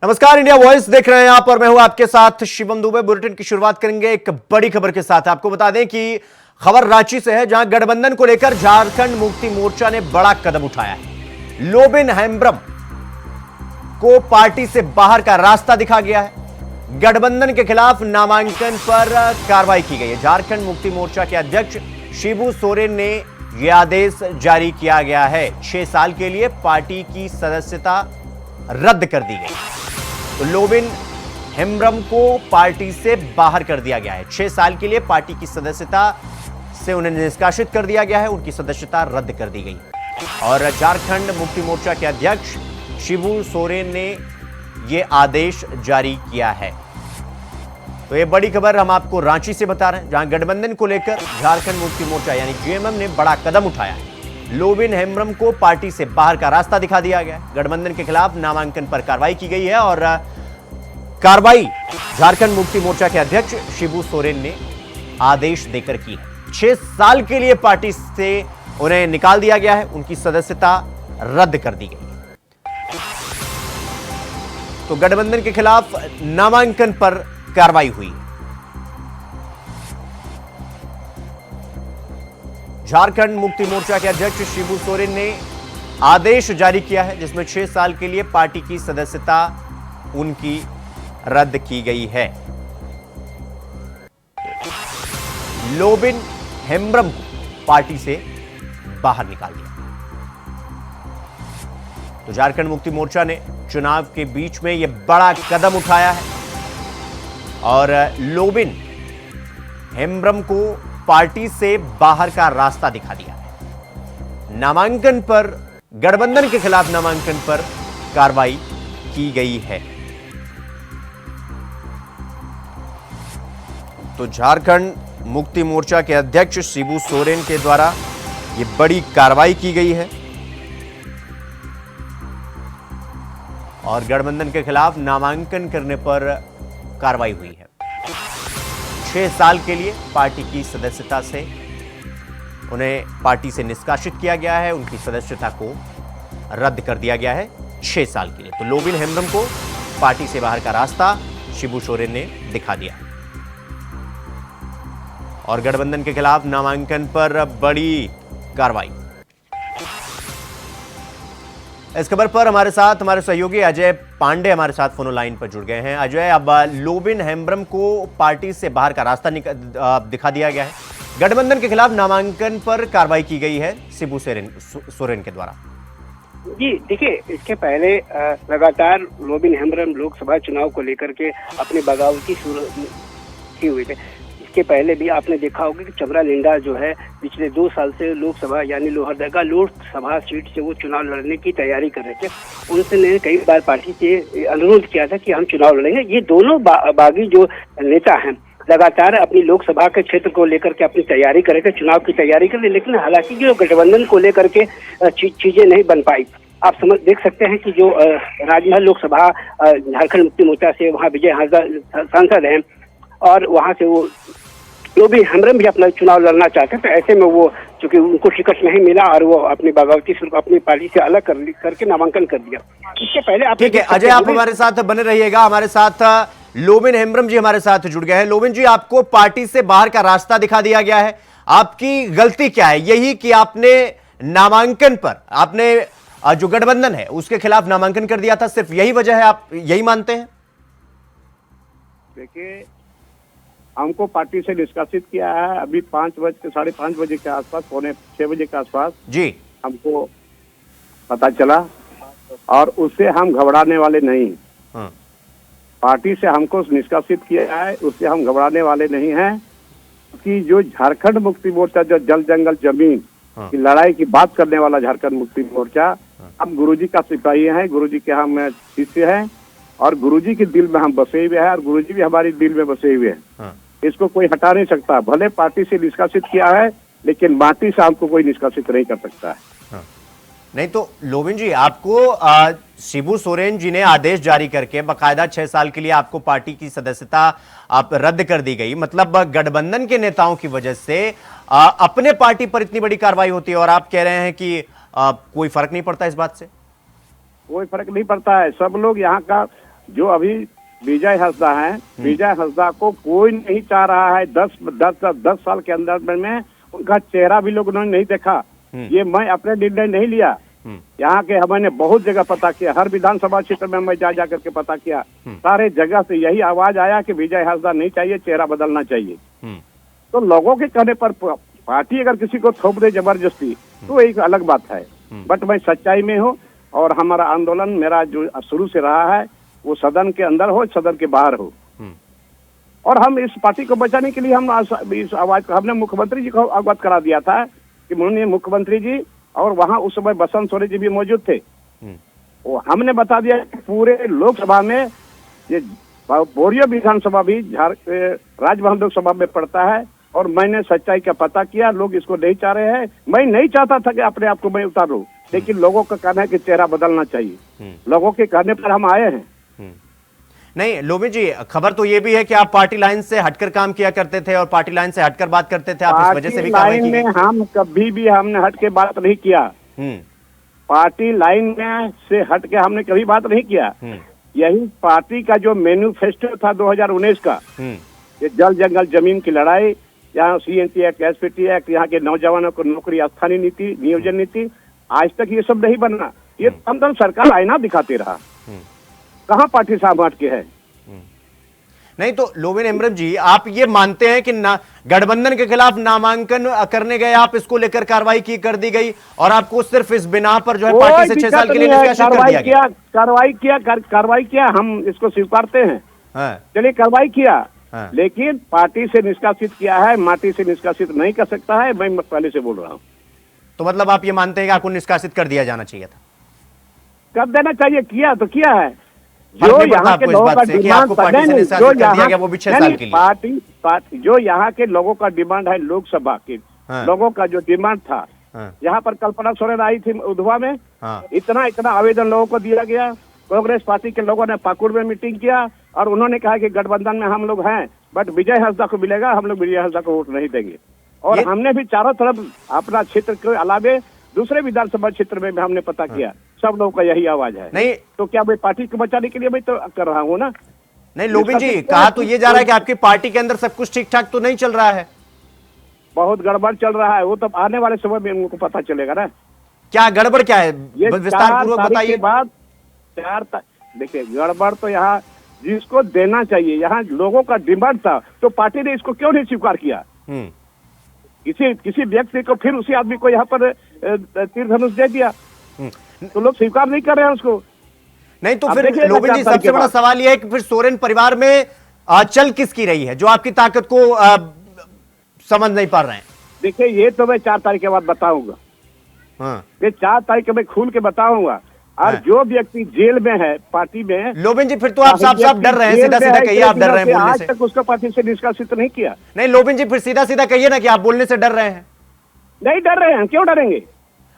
नमस्कार, India voice देख रहे हैं आप और मैं हूं आपके साथ शिवम दुबे। बुलेटिन की शुरुआत करेंगे एक बड़ी खबर के साथ। आपको बता दें कि खबर रांची से है, जहां गठबंधन को लेकर झारखंड मुक्ति मोर्चा ने बड़ा कदम उठाया है। लोबिन हेम्ब्रम को पार्टी से बाहर का रास्ता दिखा गया है। गठबंधन के खिलाफ नामांकन पर कार्रवाई की गई है। झारखंड मुक्ति मोर्चा के अध्यक्ष शिबू सोरेन ने यह आदेश जारी किया गया है। 6 साल के लिए पार्टी की सदस्यता रद्द कर दी गई। तो लोबिन हेम्ब्रम को पार्टी से बाहर कर दिया गया है। 6 साल के लिए पार्टी की सदस्यता से उन्हें निष्कासित कर दिया गया है। उनकी सदस्यता रद्द कर दी गई और झारखंड मुक्ति मोर्चा के अध्यक्ष शिबू सोरेन ने यह आदेश जारी किया है। तो यह बड़ी खबर हम आपको रांची से बता रहे हैं, जहां गठबंधन को लेकर झारखंड मुक्ति मोर्चा यानी जेएमएम ने बड़ा कदम उठाया है। लोबिन हेम्ब्रम को पार्टी से बाहर का रास्ता दिखा दिया गया है। गठबंधन के खिलाफ नामांकन पर कार्रवाई की गई है और कार्रवाई झारखंड मुक्ति मोर्चा के अध्यक्ष शिबू सोरेन ने आदेश देकर की है। 6 साल के लिए पार्टी से उन्हें निकाल दिया गया है। उनकी सदस्यता रद्द कर दी गई है। तो गठबंधन के खिलाफ नामांकन पर कार्रवाई हुई। झारखंड मुक्ति मोर्चा के अध्यक्ष शिबू सोरेन ने आदेश जारी किया है, जिसमें 6 साल के लिए पार्टी की सदस्यता उनकी रद्द की गई है। लोबिन हेम्ब्रम को पार्टी से बाहर निकाल दिया। तो झारखंड मुक्ति मोर्चा ने चुनाव के बीच में यह बड़ा कदम उठाया है और लोबिन हेम्ब्रम को पार्टी से बाहर का रास्ता दिखा दिया है। नामांकन पर, गठबंधन के खिलाफ नामांकन पर कार्रवाई की गई है। तो झारखंड मुक्ति मोर्चा के अध्यक्ष शिबू सोरेन के द्वारा यह बड़ी कार्रवाई की गई है और गठबंधन के खिलाफ नामांकन करने पर कार्रवाई हुई है। 6 साल के लिए पार्टी की सदस्यता से उन्हें पार्टी से निष्कासित किया गया है। उनकी सदस्यता को रद्द कर दिया गया है 6 साल के लिए। तो लोबिन हेम्ब्रम को पार्टी से बाहर का रास्ता शिबू सोरेन ने दिखा दिया और गठबंधन के खिलाफ नामांकन पर बड़ी कार्रवाई। इस खबर पर हमारे साथ हमारे सहयोगी अजय पांडे हमारे साथ फोन लाइन पर जुड़ गए हैं। अजय, अब लोबिन हेम्ब्रम को पार्टी से बाहर का रास्ता दिखा दिया गया है। गठबंधन के खिलाफ नामांकन पर कार्रवाई की गई है शिबू सोरेन के द्वारा। जी देखिए, इसके पहले लगातार लोबिन हेम्ब्रम लोकसभा चुनाव को लेकर के अपनी बगावती शुरू की हुई थे। इसके पहले भी आपने देखा होगा कि चमरा लिंडा जो है पिछले 2 साल से लोकसभा यानी लोहरदगा लोकसभा सीट से वो चुनाव लड़ने की तैयारी कर रहे थे। उनसे कई बार पार्टी से अनुरोध किया था कि हम चुनाव लड़ेंगे। ये दोनों बागी जो नेता हैं लगातार अपनी लोकसभा के क्षेत्र को लेकर के अपनी तैयारी कर रहे थे, चुनाव की तैयारी कर रहे, लेकिन हालांकि जो गठबंधन को लेकर के चीजें नहीं बन पाई। आप देख सकते हैं कि जो राजमहल लोकसभा झारखंड मुक्ति मोर्चा से वहाँ विजय हाजरा सांसद हैं और वहाँ से वो लोबिन हेम्ब्रम भी अपना चुनाव लड़ना चाहते हैं। तो ऐसे में वो चूंकि उनको टिकट नहीं मिला और वो अपनी बगावती शुरू अपनी पार्टी से अलग करके नामांकन कर दिया। इसके पहले आप ठीक है अजय, आप हमारे साथ बने रहिएगा। हमारे साथ लोबिन हेम्ब्रम जी हमारे साथ जुड़ गए हैं। लोबिन जी, आपको पार्टी से बाहर का रास्ता दिखा दिया गया है। आपकी गलती क्या है? यही कि आपने नामांकन पर, आपने जो गठबंधन है उसके खिलाफ नामांकन कर दिया था, सिर्फ यही वजह है? आप यही मानते हैं? देखिए, हमको पार्टी से निष्कासित किया है। अभी 5:30 बजे के आसपास, 5:45 बजे के आसपास जी हमको पता चला और उससे हम घबराने वाले नहीं। पार्टी से हमको निष्कासित किया है, उससे हम घबराने वाले नहीं हैं। कि जो झारखंड मुक्ति मोर्चा, जो जल जंगल जमीन की लड़ाई की बात करने वाला झारखंड मुक्ति मोर्चा, हम गुरुजी का सिपाही हैं, गुरुजी के हम शिष्य हैं और गुरुजी के दिल में हम बसे हुए हैं और गुरुजी भी हमारे दिल में बसे हुए हैं। इसको कोई हटा नहीं सकता। भले पार्टी से निष्कासित किया है, लेकिन माटी से हमको कोई निष्कासित नहीं कर सकता है। नहीं तो लोबिन जी, आपको शिबू सोरेन जी ने आदेश जारी करके बकायदा 6 साल के लिए आपको पार्टी की सदस्यता आप रद्द कर दी गई। मतलब गठबंधन के नेताओं की वजह से अपने पार्टी पर इतनी बड़ी कार्रवाई होती है और आप कह रहे हैं कि कोई फर्क नहीं पड़ता इस बात से? कोई फर्क नहीं पड़ता है। सब लोग यहाँ का जो अभी विजय हंसदा है, विजय हंसदा को कोई नहीं चाह रहा है। 10 साल के अंदर में उनका चेहरा भी लोगों ने नहीं देखा। ये मैं अपने निर्णय नहीं लिया, यहाँ के हमने बहुत जगह पता किया, हर विधानसभा क्षेत्र में मैं जा करके पता किया, सारे जगह से यही आवाज आया कि विजय हंसदा नहीं चाहिए, चेहरा बदलना चाहिए। तो लोगों के कहने पर पार्टी अगर किसी को थोप दे जबरदस्ती तो एक अलग बात है, बट मैं सच्चाई में हूँ और हमारा आंदोलन मेरा जो शुरू से रहा है वो सदन के अंदर हो, सदन के बाहर हो। और हम इस पार्टी को बचाने के लिए हम इस आवाज को हमने मुख्यमंत्री जी को अवगत करा दिया था कि माननीय मुख्यमंत्री जी, और वहाँ उस समय बसंत सोरेन जी भी मौजूद थे, वो हमने बता दिया कि पूरे लोकसभा में ये बोरियो विधानसभा भी राजभवन लोकसभा में पड़ता है, और मैंने सच्चाई का पता किया, लोग इसको नहीं चाह रहे हैं। मैं नहीं चाहता था कि अपने आप को मैं उतारूं, लेकिन लोगों का कहना है कि चेहरा बदलना चाहिए, लोगों के कहने पर हम आए हैं। नहीं लोबिन जी, खबर तो ये भी है कि आप पार्टी लाइन से हटकर काम किया करते थे और पार्टी लाइन से हटकर बात करते थे, आप इस वजह से भी कार्रवाई की? में हम कभी भी हमने हट के बात नहीं किया, पार्टी लाइन में से हट के हमने कभी बात नहीं किया। यही पार्टी का जो मैन्युफेस्टो था 2019 का, ये जल जंगल जमीन की लड़ाई, यहाँ CNT एक्ट, SPT एक्ट, यहाँ के नौजवानों को नौकरी, स्थानीय नीति, नियोजन नीति, आज तक ये सब नहीं बना। ये तम सरकार आईना दिखाती रहा, कहाँ पार्टी साहब हट के है। नहीं तो लोबिन हेम्ब्रम जी, आप ये मानते हैं कि गठबंधन के खिलाफ नामांकन करने गए आप, इसको लेकर कार्रवाई की कर दी गई और आपको सिर्फ इस बिना पर जो है पार्टी से 6 साल के लिए निष्कासित कर दिया गया? कार्रवाई किया, हम इसको स्वीकारते हैं। चलिए कार्रवाई किया, लेकिन पार्टी से निष्कासित किया है, माटी से निष्कासित नहीं कर सकता है, मैं पहले से बोल रहा हूँ। तो मतलब आप ये मानते हैं कि आपको निष्कासित कर दिया जाना चाहिए था? कर देना चाहिए, किया तो किया है। जो यहाँ के लोगों का डिमांड पार्टी जो यहाँ के लोगों का डिमांड है, लोकसभा के लोगों का जो डिमांड था, यहाँ पर कल्पना सोरेन आई थी उधवा में, इतना आवेदन लोगों को दिया गया। कांग्रेस पार्टी के लोगों ने पाकुड़ में मीटिंग किया और उन्होंने कहा कि गठबंधन में हम लोग हैं, बट विजय हंसदा को मिलेगा, हम लोग विजय हंसदा को वोट नहीं देंगे। और हमने भी चारों तरफ अपना क्षेत्र के अलावे दूसरे विधानसभा क्षेत्र में भी हमने पता किया, सब लोगों का यही आवाज है। नहीं तो क्या मैं पार्टी को बचाने के लिए मैं तो कर रहा हूँ ना? नहीं लोबिन जी, कहा तो ये जा रहा है कि आपकी पार्टी के अंदर सब कुछ ठीक ठाक तो नहीं चल रहा है, बहुत गड़बड़ चल रहा है। वो तो आने वाले समय में उनको पता चलेगा ना, क्या गड़बड़ क्या है, विस्तार पूर्वक बताइए। बाद देखिए, गड़बड़ तो यहाँ जिसको देना चाहिए, यहाँ लोगों का डिमांड था, तो पार्टी ने इसको क्यों नहीं स्वीकार किया? किसी व्यक्ति को, फिर उसी आदमी को यहाँ पर तीर धनुष दे दिया, तो लोग स्वीकार नहीं कर रहे हैं उसको। नहीं तो फिर लोबिन जी, सबसे बड़ा सवाल यह है कि फिर सोरेन परिवार में चल किसकी रही है, जो आपकी ताकत को समझ नहीं पा रहे हैं? देखिए, ये तो मैं 4 तारीख के बाद बताऊंगा। ये 4 तारीख को मैं खुल के बताऊंगा। और जो व्यक्ति जेल में है पार्टी में, लोबिन जी, फिर तो आप साफ डर रहे हैं, सीधा सीधा कहिए आप डर रहे हैं बोलने से। आज तक उसको पार्टी से निष्कासित नहीं किया। नहीं लोबिन जी, फिर सीधा सीधा कहिए ना कि आप बोलने से डर रहे हैं। नहीं डर रहे हैं, क्यों डरेंगे?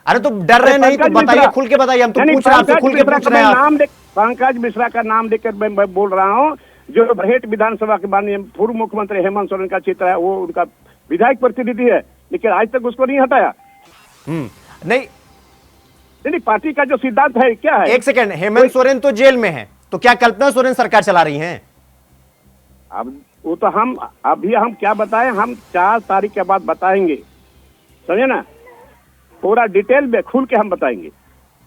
अरे तो डर रहे नहीं तो बताइए, खुल के बताइए, हम तो पूछ रहे हैं आपसे, खुल के पूछ रहे हैं। पंकज मिश्रा का नाम लेकर मैं बोल रहा हूँ, जो बरहेट विधानसभा के माननीय पूर्व मुख्यमंत्री हेमंत सोरेन का क्षेत्र है, वो उनका विधायक प्रतिनिधि है, लेकिन आज तक उसको नहीं हटाया। नहीं, पार्टी का जो सिद्धांत है क्या है? एक सेकंड, हेमंत सोरेन तो जेल में है, तो क्या कल्पना सोरेन सरकार चला रही हैं? अब वो तो हम क्या बताएं, हम 4 तारीख के बाद बताएंगे, समझे ना, पूरा डिटेल में खुल के हम बताएंगे।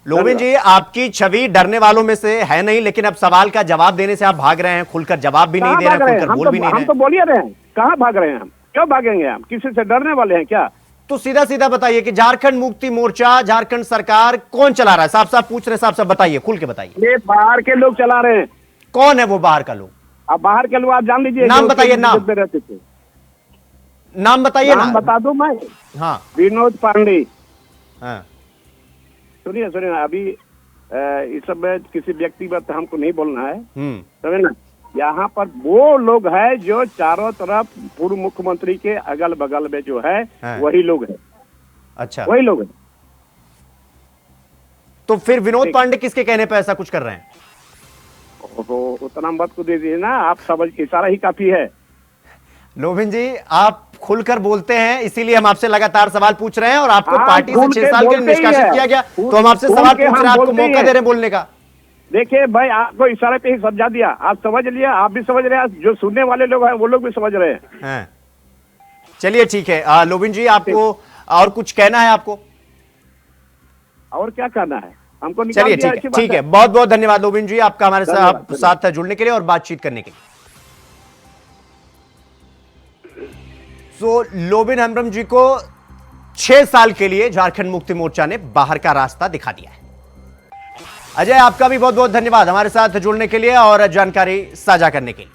लोबिन जी, आपकी छवि डरने वालों में से है नहीं, लेकिन अब सवाल का जवाब देने से आप भाग रहे हैं, खुलकर जवाब भी नहीं दे रहे हैं, खुलकर बोल भी नहीं रहे हैं। हम तो बोल ही रहे हैं, कहाँ भाग रहे हैं हम? क्यों भागेंगे हम? किसी से डरने वाले हैं क्या? तो सीधा सीधा बताइए कि झारखंड मुक्ति मोर्चा, झारखंड सरकार कौन चला रहा है? साफ साफ पूछ रहे हैं, साफ साफ बताइए, खुल के बताइए। ये बाहर के लोग चला रहे हैं। कौन है वो बाहर का लोग? अब बाहर के लोग आप जान लीजिए, नाम बताइए, नाम नाम बताइए ना। बता दूं मैं? हाँ, विनोद पांडे। हाँ, सुनिए अभी इस सब में किसी व्यक्तिगत हमको नहीं बोलना है, समझे ना। यहाँ पर वो लोग हैं जो चारों तरफ पूर्व मुख्यमंत्री के अगल बगल में जो है, वही लोग हैं। अच्छा, वही लोग हैं। तो फिर विनोद पांडे किसके कहने पे ऐसा कुछ कर रहे हैं? उतना मत को दे दीजिए ना, आप समझ, इशारा ही काफी है। लोबिन जी, आप खुलकर बोलते हैं, इसीलिए हम आपसे लगातार सवाल पूछ रहे हैं, और आपको पार्टी से 6 साल के लिए निष्कासित किया गया, तो हम आपसे सवाल पूछ रहे हैं, आपको मौका दे रहे हैं बोलने का। देखिए भाई, आपको इशारे पे ही समझा दिया, आप समझ लिया, आप भी समझ रहे हैं, जो सुनने वाले लोग हैं वो लोग भी समझ रहे हैं। हैं। चलिए ठीक है। लोबिन जी, आपको और कुछ कहना है आपको? और क्या कहना है, हमको निकाल चलिए दिया, ठीक अच्छी है, बात ठीक है। बहुत बहुत धन्यवाद लोबिन जी, आपका हमारे धन्यवाद, साथ जुड़ने के लिए और बातचीत करने के लिए। लोबिन हेम्ब्रम जी को 6 साल के लिए झारखंड मुक्ति मोर्चा ने बाहर का रास्ता दिखा दिया है। अजय, आपका भी बहुत बहुत धन्यवाद हमारे साथ जुड़ने के लिए और जानकारी साझा करने के लिए।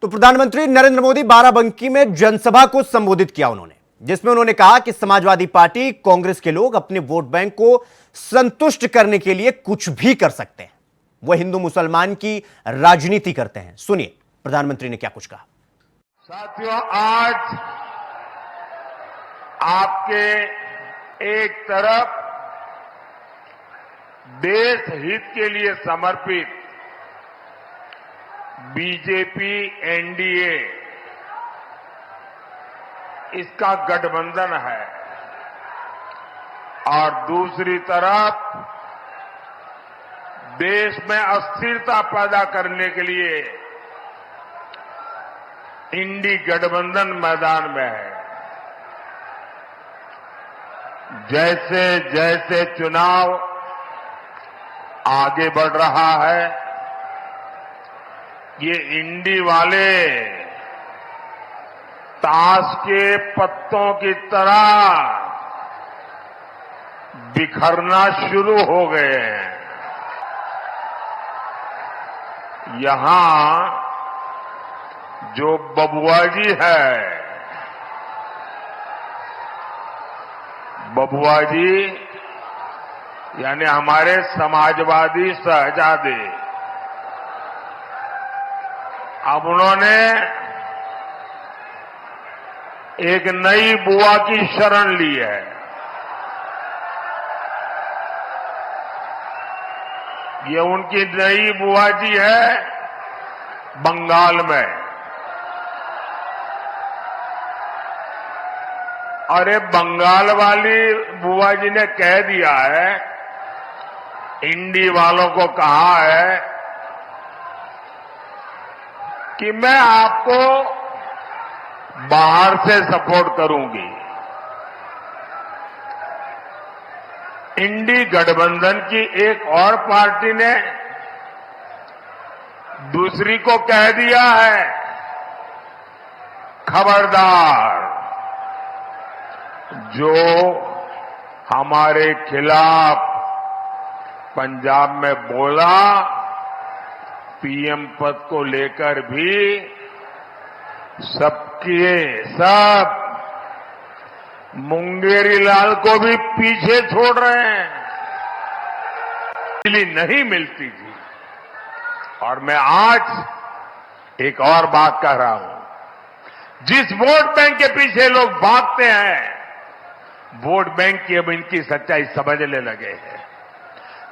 तो प्रधानमंत्री नरेंद्र मोदी बाराबंकी में जनसभा को संबोधित किया उन्होंने, जिसमें उन्होंने कहा कि समाजवादी पार्टी, कांग्रेस के लोग अपने वोट बैंक को संतुष्ट करने के लिए कुछ भी कर सकते हैं। वह हिंदू मुसलमान की राजनीति करते हैं। सुनिए प्रधानमंत्री ने क्या कुछ कहा। साथियों, आज आपके एक तरफ देश हित के लिए समर्पित बीजेपी, एनडीए, इसका गठबंधन है और दूसरी तरफ देश में अस्थिरता पैदा करने के लिए इंडी गठबंधन मैदान में है। जैसे जैसे चुनाव आगे बढ़ रहा है, ये इंडी वाले ताश के पत्तों की तरह बिखरना शुरू हो गए हैं। यहां जो बबुआजी है, बबुआजी यानी हमारे समाजवादी शहजादे, अब उन्होंने एक नई बुआ की शरण ली है। ये उनकी नई बुआ जी है बंगाल में। और ये बंगाल वाली बुआ जी ने कह दिया है, इंडी वालों को कहा है कि मैं आपको बाहर से सपोर्ट करूंगी। इंडी गठबंधन की एक और पार्टी ने दूसरी को कह दिया है, खबरदार, जो हमारे खिलाफ पंजाब में बोला, पीएम पद को लेकर भी सबके सब मुंगेरी लाल को भी पीछे छोड़ रहे हैं। बिजली नहीं मिलती थी। और मैं आज एक और बात कह रहा हूं, जिस वोट बैंक के पीछे लोग भागते हैं, वोट बैंक की अब इनकी सच्चाई समझने लगे हैं।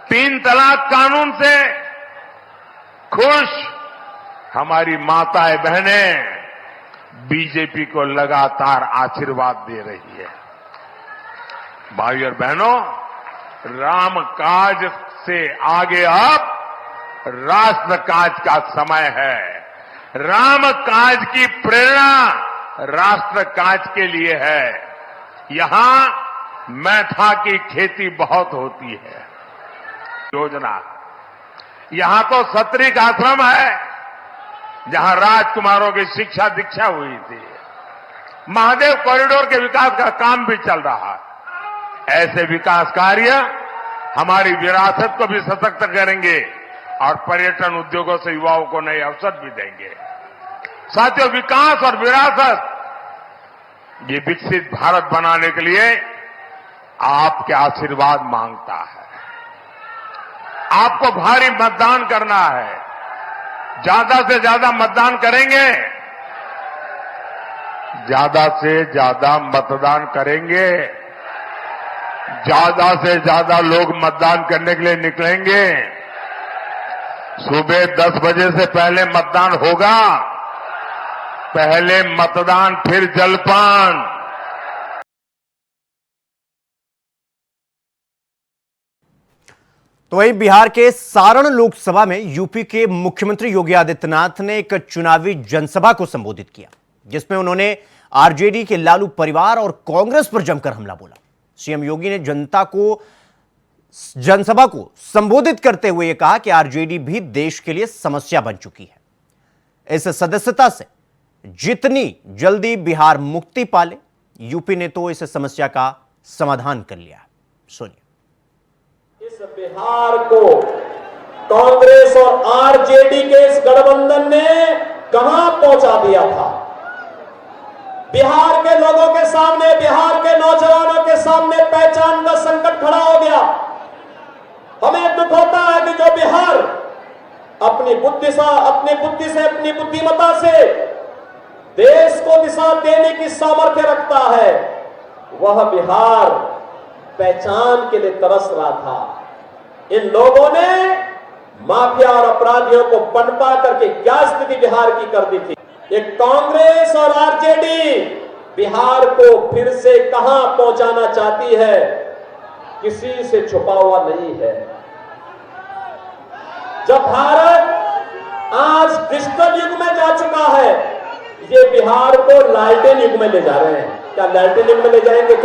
3 तलाक कानून से खुश हमारी माताएं बहनें बीजेपी को लगातार आशीर्वाद दे रही है। भाई और बहनों, राम काज से आगे अब राष्ट्र काज का समय है। राम काज की प्रेरणा राष्ट्र काज के लिए है। यहां मैथा की खेती बहुत होती है। योजना यहां तो सत्रिक आश्रम है, जहां राजकुमारों की शिक्षा दीक्षा हुई थी। महादेव कॉरिडोर के विकास का काम भी चल रहा है। ऐसे विकास कार्य हमारी विरासत को भी सशक्त करेंगे और पर्यटन उद्योगों से युवाओं को नए अवसर भी देंगे। साथियों, विकास और विरासत, ये विकसित भारत बनाने के लिए आपके आशीर्वाद मांगता है। आपको भारी मतदान करना है। ज्यादा से ज्यादा मतदान करेंगे, ज्यादा से ज्यादा मतदान करेंगे, ज्यादा से ज्यादा लोग मतदान करने के लिए निकलेंगे। सुबह 10 बजे से पहले मतदान होगा। पहले मतदान, फिर जलपान। तो वहीं बिहार के सारण लोकसभा में यूपी के मुख्यमंत्री योगी आदित्यनाथ ने एक चुनावी जनसभा को संबोधित किया, जिसमें उन्होंने आरजेडी के लालू परिवार और कांग्रेस पर जमकर हमला बोला। सीएम योगी ने जनसभा को संबोधित करते हुए कहा कि आरजेडी भी देश के लिए समस्या बन चुकी है। इस सदस्यता से जितनी जल्दी बिहार मुक्ति पाले, यूपी ने तो इस समस्या का समाधान कर लिया। सुनिए। इस बिहार को कांग्रेस और आरजेडी के इस गठबंधन ने कहां पहुंचा दिया था। बिहार के लोगों के सामने, बिहार के नौजवानों के सामने पहचान का संकट खड़ा हो गया। हमें दुख होता है कि जो बिहार अपनी बुद्धि से, अपनी बुद्धिमत्ता से देश को दिशा देने की सामर्थ्य रखता है, वह बिहार पहचान के लिए तरस रहा था। इन लोगों ने माफिया और अपराधियों को पनपा करके क्या स्थिति बिहार की कर दी थी। एक कांग्रेस और आरजेडी बिहार को फिर से कहां पहुंचाना चाहती है, किसी से छुपा हुआ नहीं है। जब भारत आज डिजिटल युग में जा चुका है, ये बिहार को लालटेन युग में ले जा रहे हैं। क्या लालटेन युग में ले जाएंगे?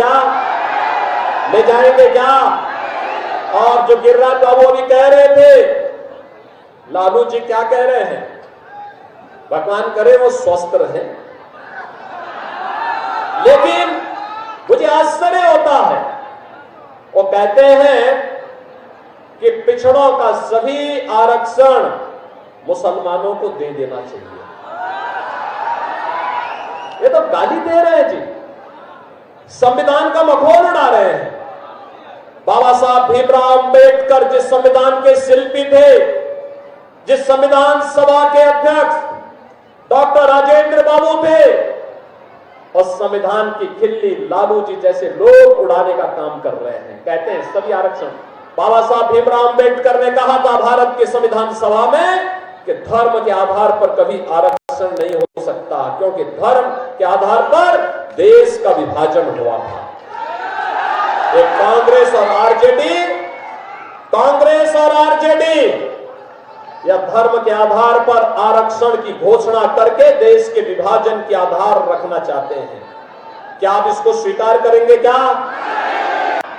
ले जाएंगे क्या? और जो गिरिराज बाबू अभी कह रहे थे, लालू जी क्या कह रहे हैं? भगवान करे वो स्वस्थ रहे। लेकिन मुझे आश्चर्य होता है, वो कहते हैं कि पिछड़ों का सभी आरक्षण मुसलमानों को दे देना चाहिए। ये तो गाली दे रहे हैं जी, संविधान का मखौल उड़ा रहे हैं। बाबा साहब भीमराव अंबेडकर जिस संविधान के शिल्पी थे, जिस संविधान सभा के अध्यक्ष डॉक्टर राजेंद्र बाबू थे, और संविधान की खिल्ली लालू जी जैसे लोग उड़ाने का काम कर रहे हैं। कहते हैं सभी आरक्षण। बाबा साहब भीमराव अंबेडकर ने कहा था भारत के संविधान सभा में कि धर्म के आधार पर कभी आरक्षण नहीं हो सकता, क्योंकि धर्म के आधार पर देश का विभाजन हुआ था। एक कांग्रेस और आरजेडी या धर्म के आधार पर आरक्षण की घोषणा करके देश के विभाजन के आधार रखना चाहते हैं। क्या आप इसको स्वीकार करेंगे? क्या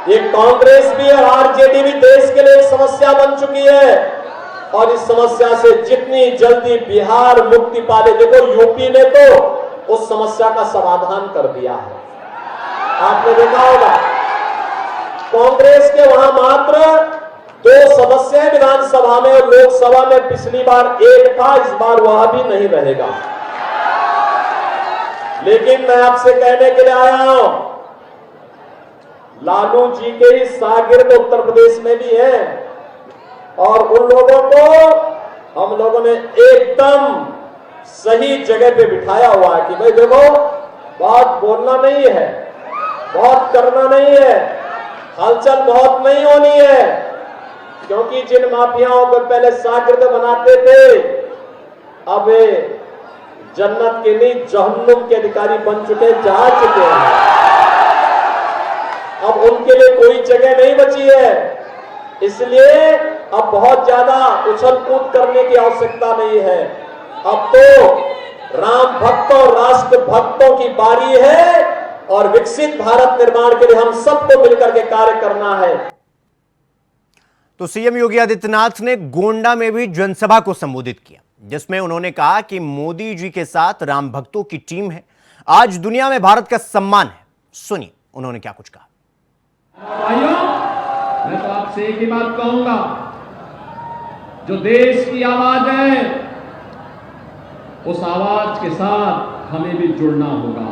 ये कांग्रेस भी और आरजेडी भी देश के लिए एक समस्या बन चुकी है, और इस समस्या से जितनी जल्दी बिहार मुक्ति पाले, देखो यूपी ने तो उस समस्या का समाधान कर दिया है। आपने देखा होगा कांग्रेस के वहां मात्र 2 सदस्य हैं विधानसभा में, और लोकसभा में पिछली बार 1 था, इस बार वह भी नहीं रहेगा। लेकिन मैं आपसे कहने के लिए आया हूं, लालू जी के ही शागिर्द उत्तर प्रदेश में भी हैं, और उन लोगों को हम लोगों ने एकदम सही जगह पे बिठाया हुआ है कि भाई देखो, बहुत बोलना नहीं है, बहुत करना नहीं है, हलचल बहुत नहीं होनी है, क्योंकि जिन माफियाओं को पहले शागिर्द बनाते थे, अब वे जन्नत के नहीं जहन्नुम के अधिकारी बन चुके, जा चुके हैं। अब उनके लिए कोई जगह नहीं बची है, इसलिए अब बहुत ज्यादा उछल कूद करने की आवश्यकता नहीं है। अब तो राम भक्तों, राष्ट्र भक्तों की बारी है, और विकसित भारत निर्माण के लिए हम सबको मिलकर के कार्य करना है। तो सीएम योगी आदित्यनाथ ने गोंडा में भी जनसभा को संबोधित किया, जिसमें उन्होंने कहा कि मोदी जी के साथ राम भक्तों की टीम है, आज दुनिया में भारत का सम्मान है। सुनिए उन्होंने क्या कुछ कहा। भाइयों, मैं तो आपसे एक ही बात कहूंगा, जो देश की आवाज है, उस आवाज के साथ हमें भी जुड़ना होगा।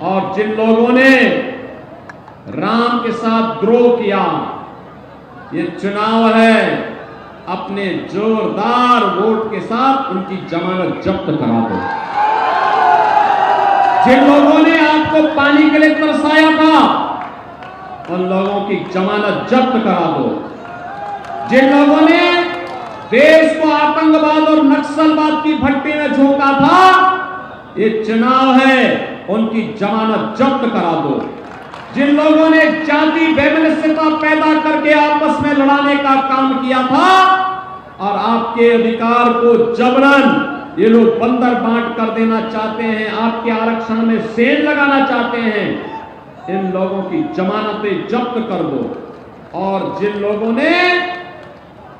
और जिन लोगों ने राम के साथ द्रोह किया, ये चुनाव है, अपने जोरदार वोट के साथ उनकी जमानत जब्त करा दो। जिन लोगों ने आपको पानी के लिए तरसाया था, उन लोगों की जमानत जब्त करा दो। जिन लोगों ने देश को आतंकवाद और नक्सलवाद की भट्टी में झोंका था, ये चुनाव है, उनकी जमानत जब्त करा दो। जिन लोगों ने जाति वैमनस्यता पैदा करके आपस में लड़ाने का काम किया था और आपके अधिकार को जबरन ये लोग बंदर बांट कर देना चाहते हैं, आपके आरक्षण में सेल लगाना चाहते हैं, इन लोगों की जमानतें जब्त कर दो। और जिन लोगों ने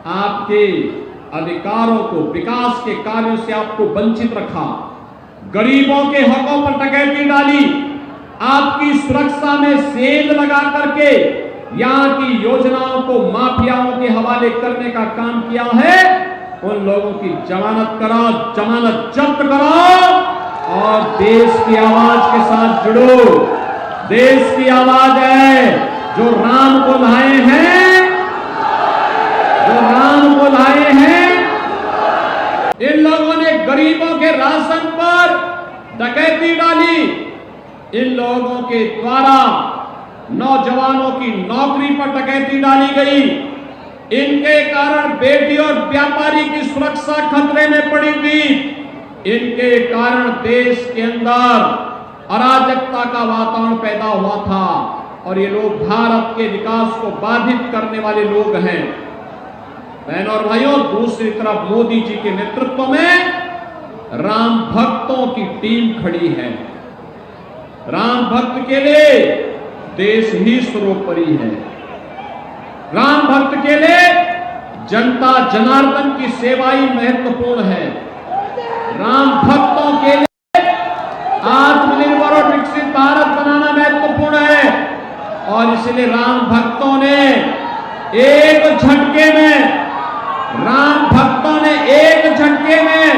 आपके अधिकारों को, विकास के कार्यों से आपको वंचित रखा, गरीबों के हकों पर डकैती डाली, आपकी सुरक्षा में सेंध लगा करके यहां की योजनाओं को माफियाओं के हवाले करने का काम किया है, उन लोगों की जमानत कराओ, जमानत जब्त कराओ और देश की आवाज के साथ जुड़ो। देश की आवाज है जो राम को लाए हैं, जो राम को लाए हैं। इन लोगों ने गरीबों के राशन पर डकैती डाली, इन लोगों के द्वारा नौजवानों की नौकरी पर डकैती डाली गई, इनके कारण बेटी और व्यापारी की सुरक्षा खतरे में पड़ी थी, इनके कारण देश के अंदर अराजकता का वातावरण पैदा हुआ था और ये लोग भारत के विकास को बाधित करने वाले लोग हैं। बहनों और भाइयों, दूसरी तरफ मोदी जी के नेतृत्व में राम भक्तों की टीम खड़ी है। राम भक्त के लिए देश ही सर्वोपरि है। राम भक्त के लिए जनता जनार्दन की सेवा ही महत्वपूर्ण है। राम भक्तों के लिए आत्मनिर्भर और विकसित भारत बनाना महत्वपूर्ण है और इसलिए राम भक्तों ने एक झटके में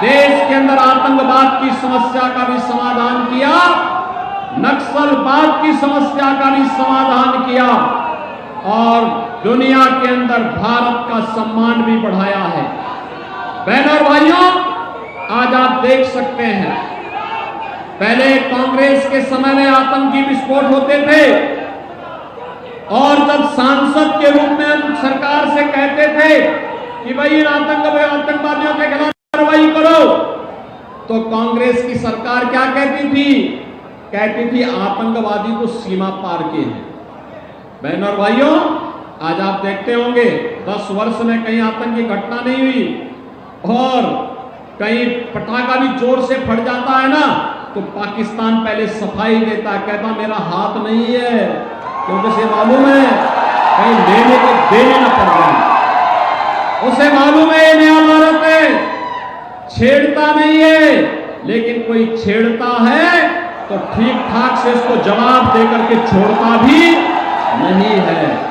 देश के अंदर आतंकवाद की समस्या का भी समाधान किया, नक्सलवाद की समस्या का भी समाधान किया और दुनिया के अंदर भारत का सम्मान भी बढ़ाया है। बहनों और भाइयों, आज आप देख सकते हैं, पहले कांग्रेस के समय में आतंकी विस्फोट होते थे और जब सांसद के रूप में हम सरकार से कहते थे कि भाई इन आतंकवादियों के खिलाफ कार्रवाई करो, तो कांग्रेस की सरकार क्या कहती थी? कहती थी आतंकवादी तो सीमा पार के हैं। बहनों और भाइयों, आज आप देखते होंगे 10 वर्ष में कहीं आतंकी घटना नहीं हुई और कहीं पटाखा भी जोर से फट जाता है ना, तो पाकिस्तान पहले सफाई देता है, कहता मेरा हाथ नहीं है, क्योंकि उसे मालूम है कहीं लेने को देने न पड़ जाए। उसे मालूम है ये नया भारत है, छेड़ता नहीं है, लेकिन कोई छेड़ता है तो ठीक ठाक से इसको जवाब देकर के छोड़ता भी नहीं है।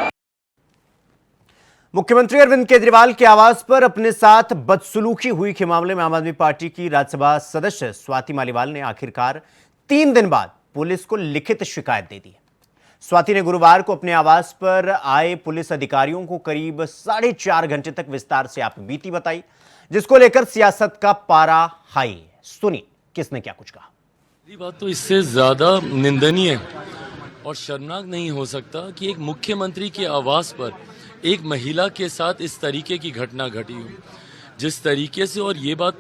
मुख्यमंत्री अरविंद केजरीवाल के आवास पर अपने साथ बदसलूकी हुई के मामले में आम आदमी पार्टी की राज्यसभा सदस्य स्वाति मालीवाल ने आखिरकार 3 दिन बाद पुलिस को लिखित शिकायत दे दी। स्वाति ने गुरुवार को अपने आवास पर आए पुलिस अधिकारियों को करीब 4.5 घंटे तक विस्तार से आप बीती बताई, जिसको लेकर सियासत का पारा हाई। सुनिए किसने क्या कुछ कहा। ये बात तो इससे ज्यादा निंदनीय और शर्मनाक नहीं हो सकता कि एक मुख्यमंत्री के आवास पर एक महिला के साथ इस तरीके की घटना घटी हो, जिस तरीके से, और ये बात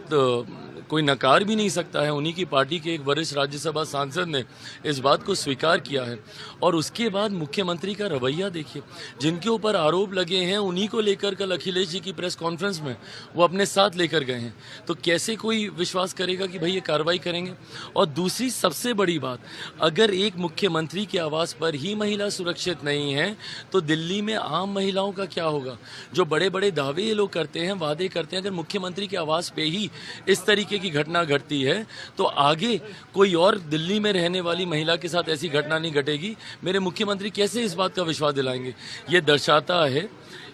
कोई नकार भी नहीं सकता है, उन्हीं की पार्टी के एक वरिष्ठ राज्यसभा सांसद ने इस बात को स्वीकार किया है। और उसके बाद मुख्यमंत्री का रवैया देखिए, जिनके ऊपर आरोप लगे हैं उन्हीं को लेकर कल अखिलेश जी की प्रेस कॉन्फ्रेंस में वो अपने साथ लेकर गए हैं, तो कैसे कोई विश्वास करेगा कि भाई ये कार्रवाई करेंगे। और दूसरी सबसे बड़ी बात, अगर एक मुख्यमंत्री के आवास पर ही महिला सुरक्षित नहीं है तो दिल्ली में आम महिलाओं का क्या होगा? जो बड़े बड़े दावे ये लोग करते हैं, वादे करते हैं, अगर मुख्यमंत्री के आवास पे ही इस तरीके की घटना घटती है तो आगे कोई और दिल्ली में रहने वाली महिला के साथ ऐसी घटना नहीं घटेगी। मेरे मुख्यमंत्री कैसे इस बात का विश्वास दिलाएंगे? ये दर्शाता है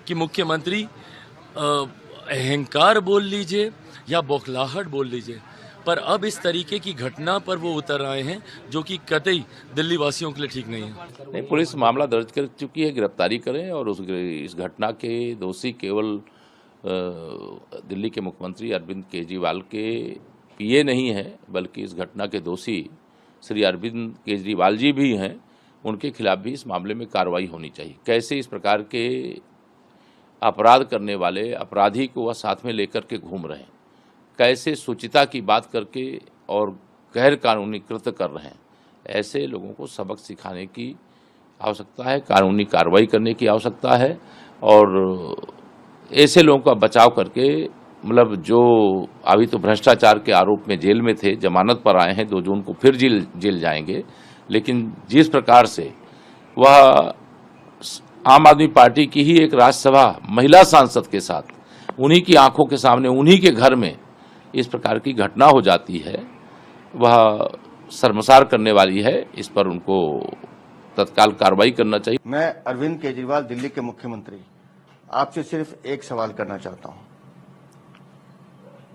कि मुख्यमंत्री अहंकार बोल लीजिए या बौखलाहट बोल लीजिए, पर अब इस तरीके की घटना पर वो उतर आए हैं जो कि कतई दिल्ली वासियों के लिए ठीक नहीं है। नहीं, पुलिस मामला दर्ज कर चुकी है, गिरफ्तारी करें और इस घटना के दोषी केवल दिल्ली के मुख्यमंत्री अरविंद केजरीवाल के पीए नहीं है, बल्कि इस घटना के दोषी श्री अरविंद केजरीवाल जी भी हैं, उनके खिलाफ भी इस मामले में कार्रवाई होनी चाहिए। कैसे इस प्रकार के अपराध करने वाले अपराधी को वह साथ में लेकर के घूम रहे हैं, कैसे शुचिता की बात करके और गैर कानूनी कृत्य कर रहे हैं, ऐसे लोगों को सबक सिखाने की आवश्यकता है, कानूनी कार्रवाई करने की आवश्यकता है और ऐसे लोगों का बचाव करके मतलब जो अभी तो भ्रष्टाचार के आरोप में जेल में थे, जमानत पर आए हैं, 2 जून को फिर जेल जाएंगे, लेकिन जिस प्रकार से वह आम आदमी पार्टी की ही एक राज्यसभा महिला सांसद के साथ उन्हीं की आंखों के सामने उन्हीं के घर में इस प्रकार की घटना हो जाती है, वह शर्मसार करने वाली है। इस पर उनको तत्काल कार्रवाई करना चाहिए। मैं अरविंद केजरीवाल, दिल्ली के मुख्यमंत्री, आपसे सिर्फ एक सवाल करना चाहता हूं।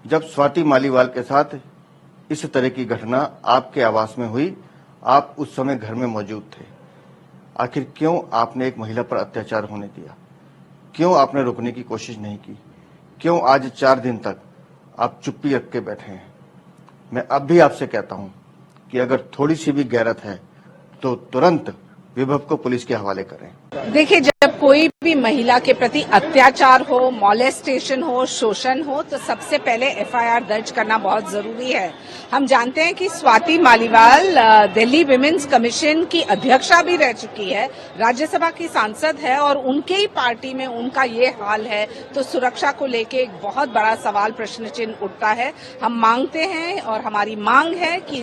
जब स्वाति मालीवाल के साथ इस तरह की घटना आपके आवास में हुई, आप उस समय घर में मौजूद थे। आखिर क्यों आपने एक महिला पर अत्याचार होने दिया? क्यों आपने रोकने की कोशिश नहीं की? क्यों आज 4 दिन तक आप चुप्पी रख के बैठे हैं? मैं अब भी आपसे कहता हूं कि अगर थोड़ी सी भी गैरत है तो तुरंत विभव को पुलिस के हवाले करें। देखिए, जब कोई भी महिला के प्रति अत्याचार हो, मॉलेस्टेशन हो, शोषण हो, तो सबसे पहले एफआईआर दर्ज करना बहुत जरूरी है। हम जानते हैं कि स्वाति मालीवाल दिल्ली विमेंस कमीशन की अध्यक्षा भी रह चुकी है, राज्यसभा की सांसद है और उनके ही पार्टी में उनका ये हाल है, तो सुरक्षा को लेके एक बहुत बड़ा सवाल, प्रश्न चिन्ह उठता है। हम मांगते हैं और हमारी मांग है कि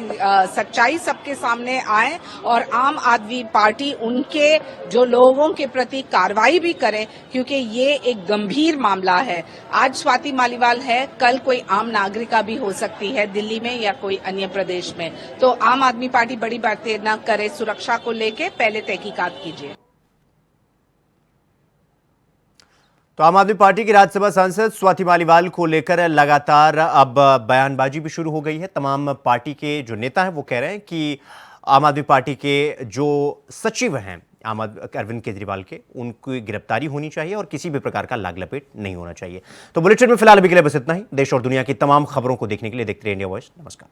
सच्चाई सबके सामने आए और आम आदमी पार्टी उनके जो लोगों के प्रति कार्रवाई भी करे, क्योंकि ये एक गंभीर मामला है। आज स्वाति मालीवाल है, कल कोई आम नागरिका भी हो सकती है दिल्ली में या कोई अन्य प्रदेश में। तो आम आदमी पार्टी बड़ी बातें न करे, सुरक्षा को लेके पहले तहकीकात कीजिए। तो आम आदमी पार्टी की राज्यसभा सांसद स्वाति मालीवाल को लेकर लगातार अब बयानबाजी भी शुरू हो गई है। तमाम पार्टी के जो नेता हैं वो कह रहे हैं कि आम आदमी पार्टी के जो सचिव हैं अरविंद केजरीवाल के, उनकी गिरफ्तारी होनी चाहिए और किसी भी प्रकार का लाग लपेट नहीं होना चाहिए। तो बुलेटिन में फिलहाल अभी के लिए बस इतना ही। देश और दुनिया की तमाम खबरों को देखने के लिए देखते रहिए इंडिया वॉइस। नमस्कार।